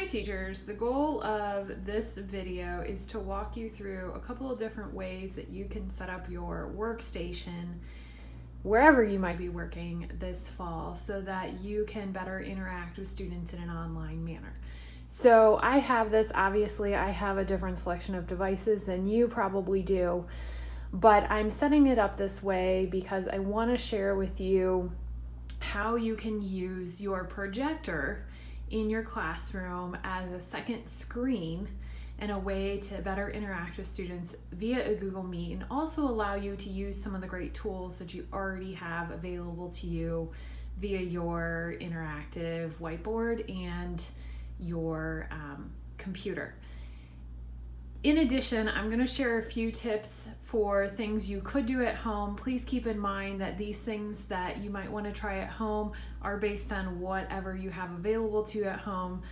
teachers, the goal of this video is to walk you through a couple of different ways that you can set up your workstation wherever you might be working this fall so that you can better interact with students in an online manner. So I have this, obviously I have a different selection of devices than you probably do, but I'm setting it up this way because I want to share with you how you can use your projector in your classroom as a second screen and a way to better interact with students via a Google Meet, and also allow you to use some of the great tools that you already have available to you via your interactive whiteboard and your computer. In addition, I'm going to share a few tips for things you could do at home. Please keep in mind that these things that you might want to try at home are based on whatever you have available to you at home.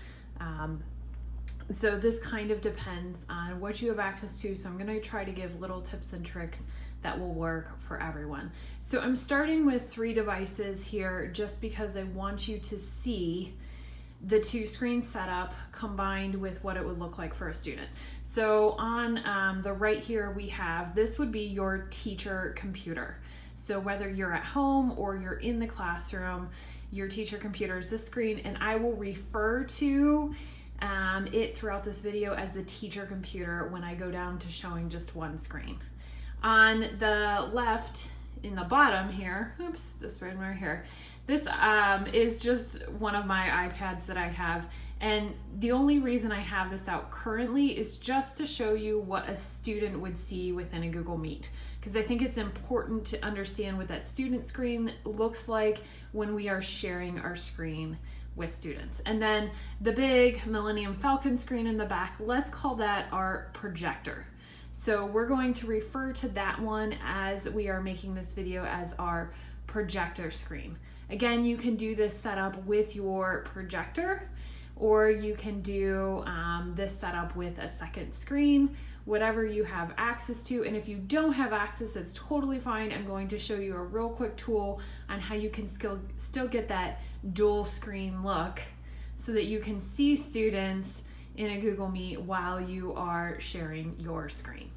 So this kind of depends on what you have access to. So I'm going to try to give little tips and tricks that will work for everyone. So I'm starting with 3 devices here just because I want you to see the 2 screen setup combined with what it would look like for a student. So on the right here we have, this would be your teacher computer. So whether you're at home or you're in the classroom, your teacher computer is this screen, and I will refer to it throughout this video as the teacher computer when I go down to showing just one screen. On the left, in the bottom here, oops, this right here, this is just one of my iPads that I have, and the only reason I have this out currently is just to show you what a student would see within a Google Meet, because I think it's important to understand what that student screen looks like when we are sharing our screen with students. And then the big Millennium Falcon screen in the back, let's call that our projector. So we're going to refer to that one as we are making this video as our projector screen. Again, you can do this setup with your projector, or you can do this setup with a second screen, whatever you have access to. And if you don't have access, it's totally fine. I'm going to show you a real quick tool on how you can still get that dual screen look so that you can see students in a Google Meet while you are sharing your screen.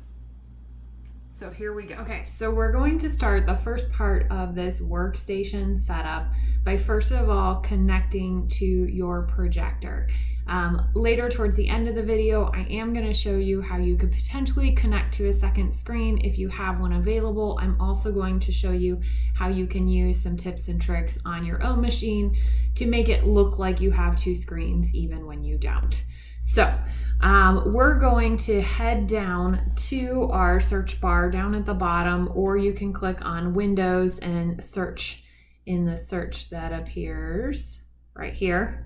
So here we go. Okay, so we're going to start the first part of this workstation setup by first of all connecting to your projector. Later towards the end of the video, I am going to show you how you could potentially connect to a second screen if you have one available. I'm also going to show you how you can use some tips and tricks on your own machine to make it look like you have 2 screens even when you don't. So we're going to head down to our search bar down at the bottom, or you can click on Windows and search in the search that appears right here.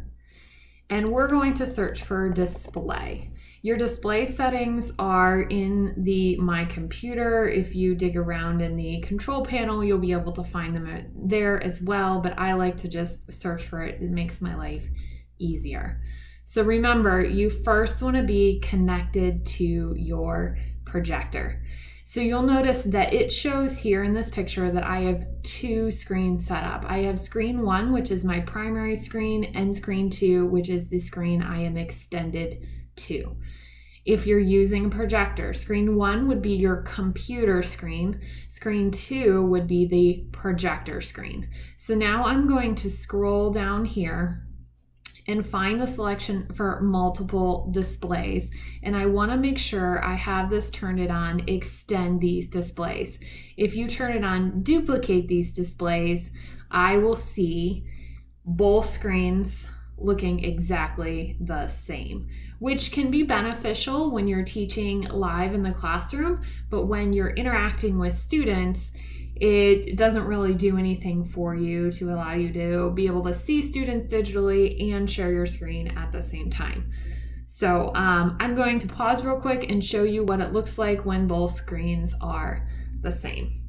And we're going to search for display. Your display settings are in the My Computer. If you dig around in the control panel, you'll be able to find them there as well, but I like to just search for it. It makes my life easier. So remember, you first want to be connected to your projector. So you'll notice that it shows here in this picture that I have 2 screens set up. I have screen 1, which is my primary screen, and screen 2, which is the screen I am extended to. If you're using a projector, screen 1 would be your computer screen. Screen 2 would be the projector screen. So now I'm going to scroll down here and find the selection for multiple displays. And I want to make sure I have this turned on, extend these displays. If you turn it on, duplicate these displays, I will see both screens looking exactly the same, which can be beneficial when you're teaching live in the classroom, but when you're interacting with students, it doesn't really do anything for you to allow you to be able to see students digitally and share your screen at the same time. So I'm going to pause real quick and show you what it looks like when both screens are the same.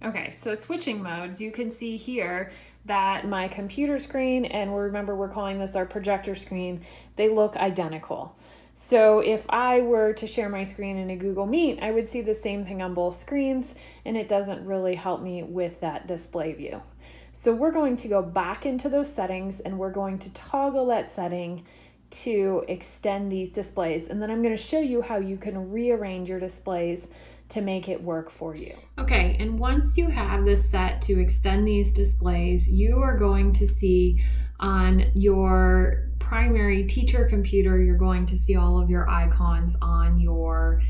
Okay, so switching modes, you can see here that my computer screen, and remember we're calling this our projector screen, they look identical. So if I were to share my screen in a Google Meet, I would see the same thing on both screens, and it doesn't really help me with that display view. So we're going to go back into those settings and we're going to toggle that setting to extend these displays. And then I'm going to show you how you can rearrange your displays to make it work for you. Okay, and once you have this set to extend these displays, you are going to see on your primary teacher computer, you're going to see all of your icons on your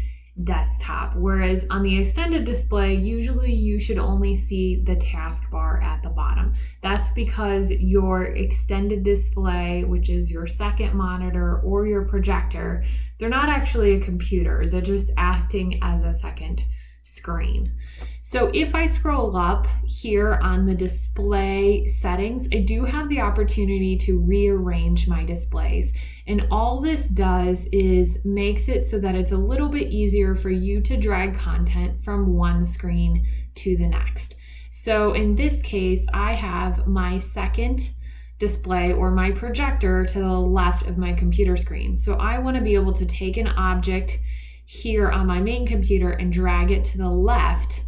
desktop, whereas on the extended display, usually you should only see the taskbar at the bottom. That's because your extended display, which is your second monitor or your projector, they're not actually a computer, they're just acting as a second screen. So if I scroll up here on the display settings, I do have the opportunity to rearrange my displays. And all this does is makes it so that it's a little bit easier for you to drag content from one screen to the next. So in this case, I have my second display or my projector to the left of my computer screen. So I want to be able to take an object here on my main computer and drag it to the left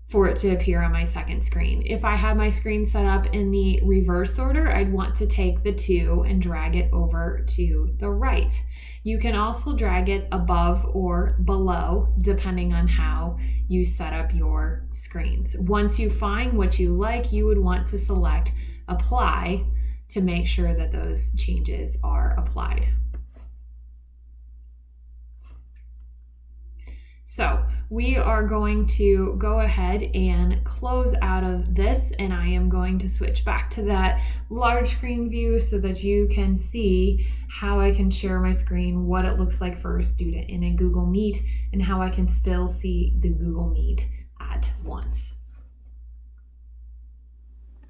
for it to appear on my second screen. If I have my screen set up in the reverse order, I'd want to take the two and drag it over to the right. You can also drag it above or below, depending on how you set up your screens. Once you find what you like, you would want to select Apply to make sure that those changes are applied. So we are going to go ahead and close out of this, and I am going to switch back to that large screen view so that you can see how I can share my screen, what it looks like for a student in a Google Meet, and how I can still see the Google Meet at once.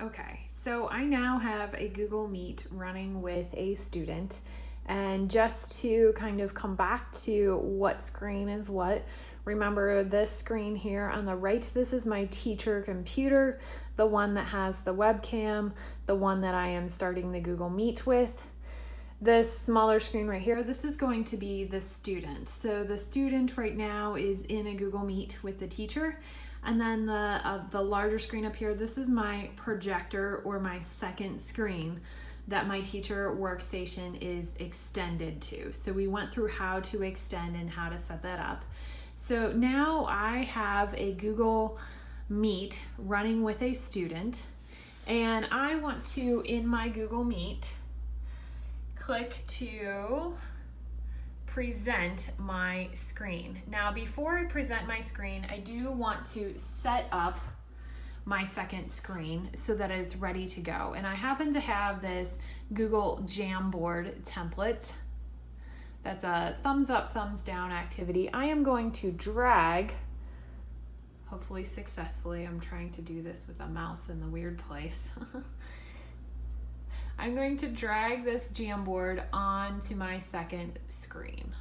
Okay, so I now have a Google Meet running with a student. And just to kind of come back to what screen is what, remember this screen here on the right, this is my teacher computer, the one that has the webcam, the one that I am starting the Google Meet with. This smaller screen right here, this is going to be the student. So the student right now is in a Google Meet with the teacher. And then the larger screen up here, this is my projector or my second screen that my teacher workstation is extended to. So we went through how to extend and how to set that up. So now I have a Google Meet running with a student, and I want to, in my Google Meet, click to present my screen. Now before I present my screen, I do want to set up my second screen so that it's ready to go. And I happen to have this Google Jamboard template. That's a thumbs up, thumbs down activity. I am going to drag, hopefully successfully, I'm trying to do this with a mouse in the weird place. I'm going to drag this Jamboard onto my second screen.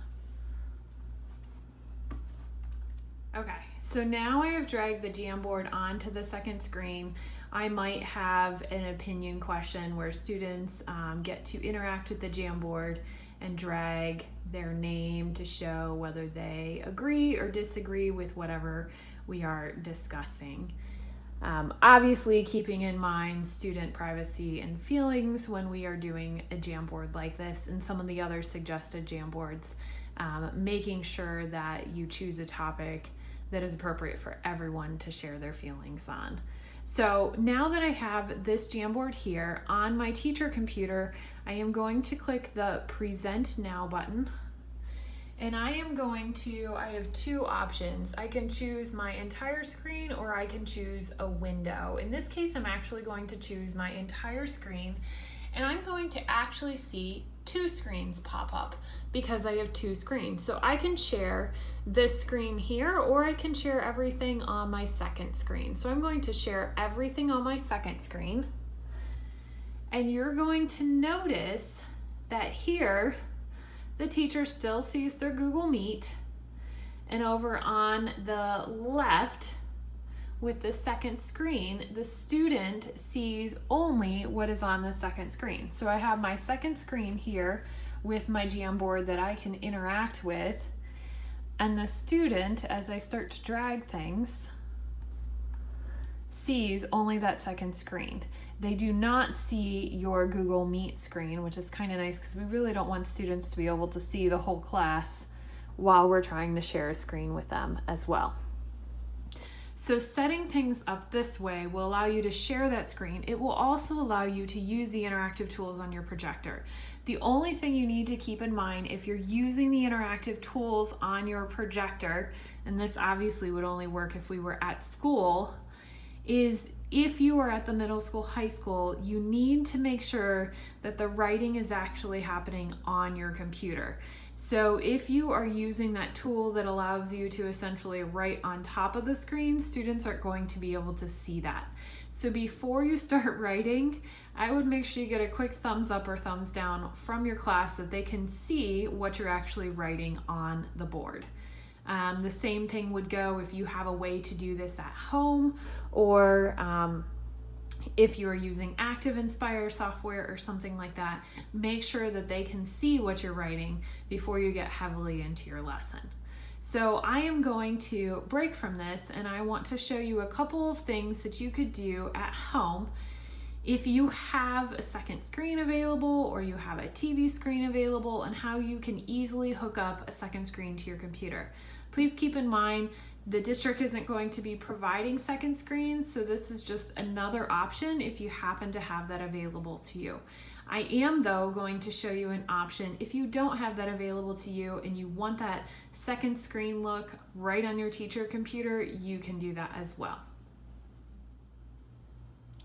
Okay, so now I have dragged the Jamboard onto the second screen. I might have an opinion question where students get to interact with the Jamboard and drag their name to show whether they agree or disagree with whatever we are discussing. Obviously keeping in mind student privacy and feelings when we are doing a Jamboard like this and some of the other suggested Jamboards, making sure that you choose a topic that is appropriate for everyone to share their feelings on. So now that I have this Jamboard here on my teacher computer, I am going to click the Present Now button. And I have two options. I can choose my entire screen or I can choose a window. In this case, I'm actually going to choose my entire screen, and I'm going to actually see two screens pop up because I have two screens. So I can share this screen here or I can share everything on my second screen. So I'm going to share everything on my second screen. And you're going to notice that here, the teacher still sees their Google Meet, and over on the left with the second screen, the student sees only what is on the second screen. So I have my second screen here with my Jamboard that I can interact with, and the student, as I start to drag things, sees only that second screen. They do not see your Google Meet screen, which is kind of nice because we really don't want students to be able to see the whole class while we're trying to share a screen with them as well. So setting things up this way will allow you to share that screen. It will also allow you to use the interactive tools on your projector. The only thing you need to keep in mind if you're using the interactive tools on your projector, and this obviously would only work if we were at school, is if you are at the middle school, high school, you need to make sure that the writing is actually happening on your computer. So if you are using that tool that allows you to essentially write on top of the screen, students aren't going to be able to see that. So before you start writing, I would make sure you get a quick thumbs up or thumbs down from your class that they can see what you're actually writing on the board. The same thing would go if you have a way to do this at home, or if you're using Active Inspire software or something like that. Make sure that they can see what you're writing before you get heavily into your lesson. So I am going to break from this, and I want to show you a couple of things that you could do at home if you have a second screen available or you have a TV screen available, and how you can easily hook up a second screen to your computer. Please keep in mind the district isn't going to be providing second screens, so this is just another option if you happen to have that available to you. I am, though, going to show you an option if you don't have that available to you and you want that second screen look right on your teacher computer, you can do that as well.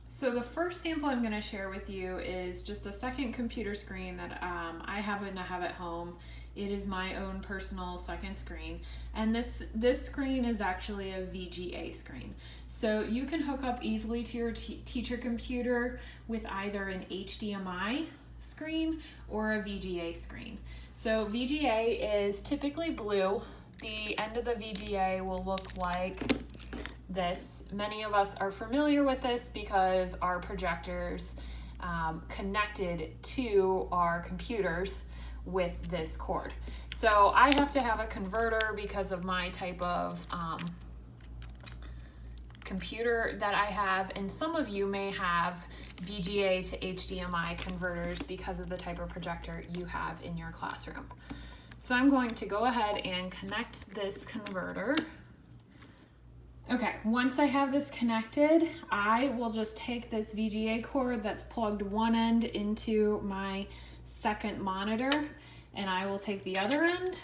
So the first sample I'm going to share with you is just a second computer screen that I happen to have at home. It is my own personal second screen, and this screen is actually a VGA screen. So you can hook up easily to your teacher computer with either an HDMI screen or a VGA screen. So VGA is typically blue. The end of the VGA will look like this. Many of us are familiar with this because our projectors connected to our computers with this cord. So I have to have a converter because of my type of computer that I have, and some of you may have VGA to HDMI converters because of the type of projector you have in your classroom. So I'm going to go ahead and connect this converter. Okay, once I have this connected, I will just take this VGA cord that's plugged one end into my second monitor, and I will take the other end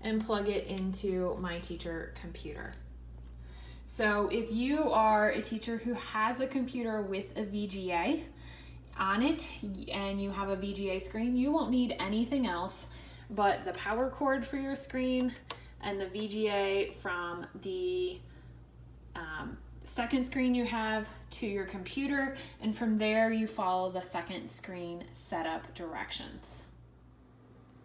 and plug it into my teacher computer. So if you are a teacher who has a computer with a VGA on it and you have a VGA screen, you won't need anything else but the power cord for your screen and the VGA from the second screen you have to your computer, and from there you follow the second screen setup directions.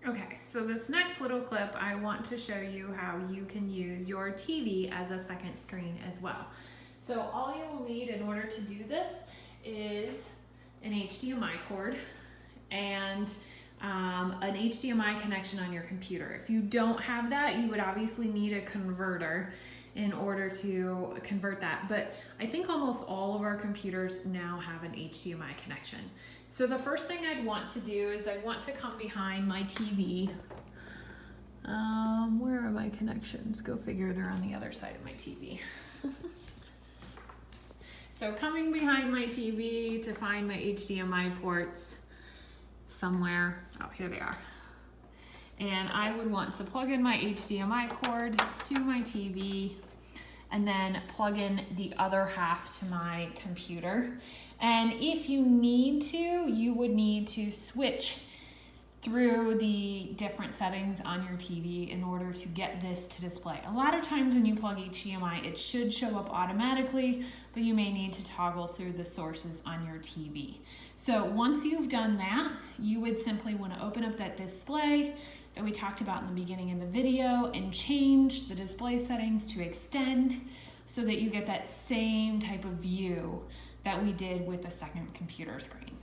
Okay, so this next little clip, I want to show you how you can use your TV as a second screen as well. So all you will need in order to do this is an HDMI cord and an HDMI connection on your computer. If you don't have that, you would obviously need a converter in order to convert that, but I think almost all of our computers now have an HDMI connection. So the first thing I'd want to do is I want to come behind my TV. Where are my connections? Go figure, they're on the other side of my TV. So coming behind my TV to find my HDMI ports somewhere. Oh, here they are. And I would want to plug in my HDMI cord to my TV and then plug in the other half to my computer. And if you need to, you would need to switch through the different settings on your TV in order to get this to display. A lot of times when you plug HDMI, it should show up automatically, but you may need to toggle through the sources on your TV. So once you've done that, you would simply want to open up that display that we talked about in the beginning of the video and change the display settings to extend so that you get that same type of view that we did with the second computer screen.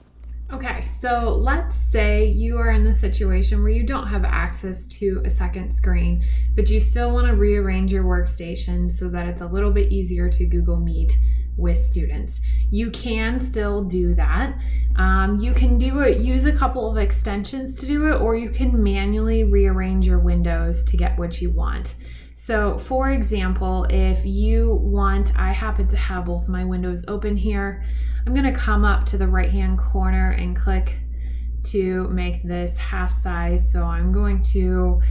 Okay, so let's say you are in the situation where you don't have access to a second screen, but you still want to rearrange your workstation so that it's a little bit easier to Google Meet with students. You can still do that. You can do it, use a couple of extensions to do it, or you can manually rearrange your windows to get what you want. So for example, if you want, I happen to have both my windows open here. I'm gonna come up to the right-hand corner and click to make this half size. So I'm going to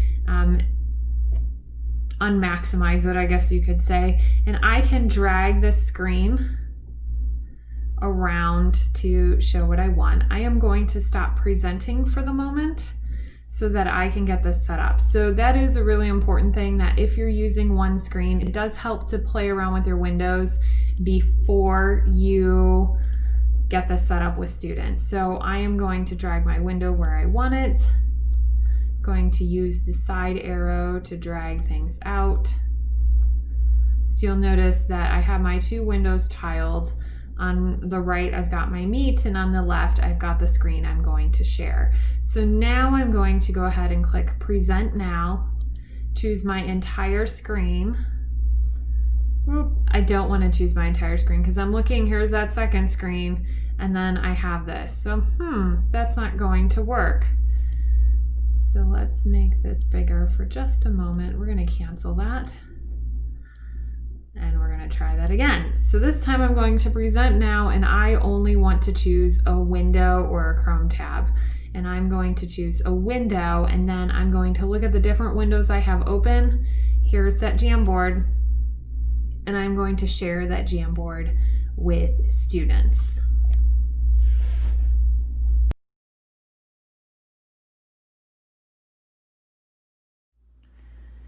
unmaximize it, I guess you could say, and I can drag the screen around to show what I want. I am going to stop presenting for the moment so that I can get this set up. So that is a really important thing, that if you're using one screen, it does help to play around with your windows before you get this set up with students. So I am going to drag my window where I want it. Going to use the side arrow to drag things out. So you'll notice that I have my two windows tiled. On the right, I've got my meet, and on the left, I've got the screen I'm going to share. So now I'm going to go ahead and click Present Now, choose my entire screen. Oop, I don't want to choose my entire screen because I'm looking, here's that second screen, and then I have this. So, that's not going to work. So let's make this bigger for just a moment. We're going to cancel that. And we're going to try that again. So this time I'm going to present now, and I only want to choose a window or a Chrome tab. And I'm going to choose a window, and then I'm going to look at the different windows I have open. Here's that Jamboard, and I'm going to share that Jamboard with students.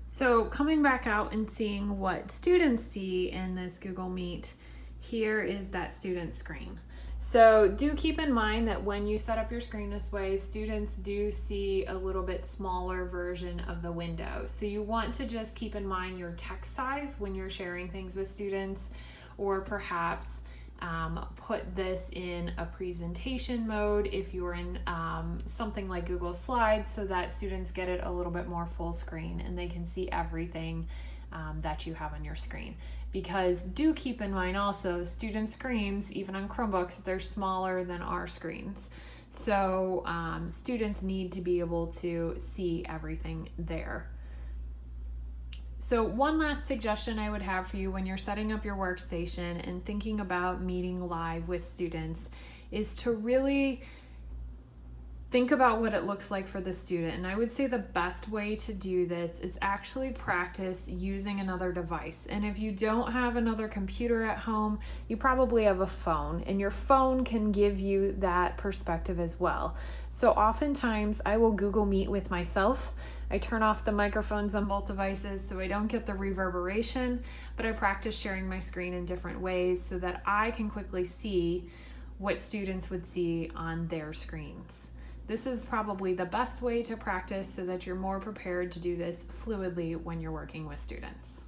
So coming back out and seeing what students see in this Google Meet, here is that student screen. So do keep in mind that when you set up your screen this way, students do see a little bit smaller version of the window. So you want to just keep in mind your text size when you're sharing things with students, or perhaps put this in a presentation mode if you're in something like Google Slides, so that students get it a little bit more full screen and they can see everything that you have on your screen. Because do keep in mind also, student screens, even on Chromebooks, they're smaller than our screens. So students need to be able to see everything there. So one last suggestion I would have for you when you're setting up your workstation and thinking about meeting live with students is to really think about what it looks like for the student. And I would say the best way to do this is actually practice using another device. And if you don't have another computer at home, you probably have a phone, and your phone can give you that perspective as well. So oftentimes I will Google Meet with myself. I turn off the microphones on both devices so I don't get the reverberation, but I practice sharing my screen in different ways so that I can quickly see what students would see on their screens. This is probably the best way to practice so that you're more prepared to do this fluidly when you're working with students.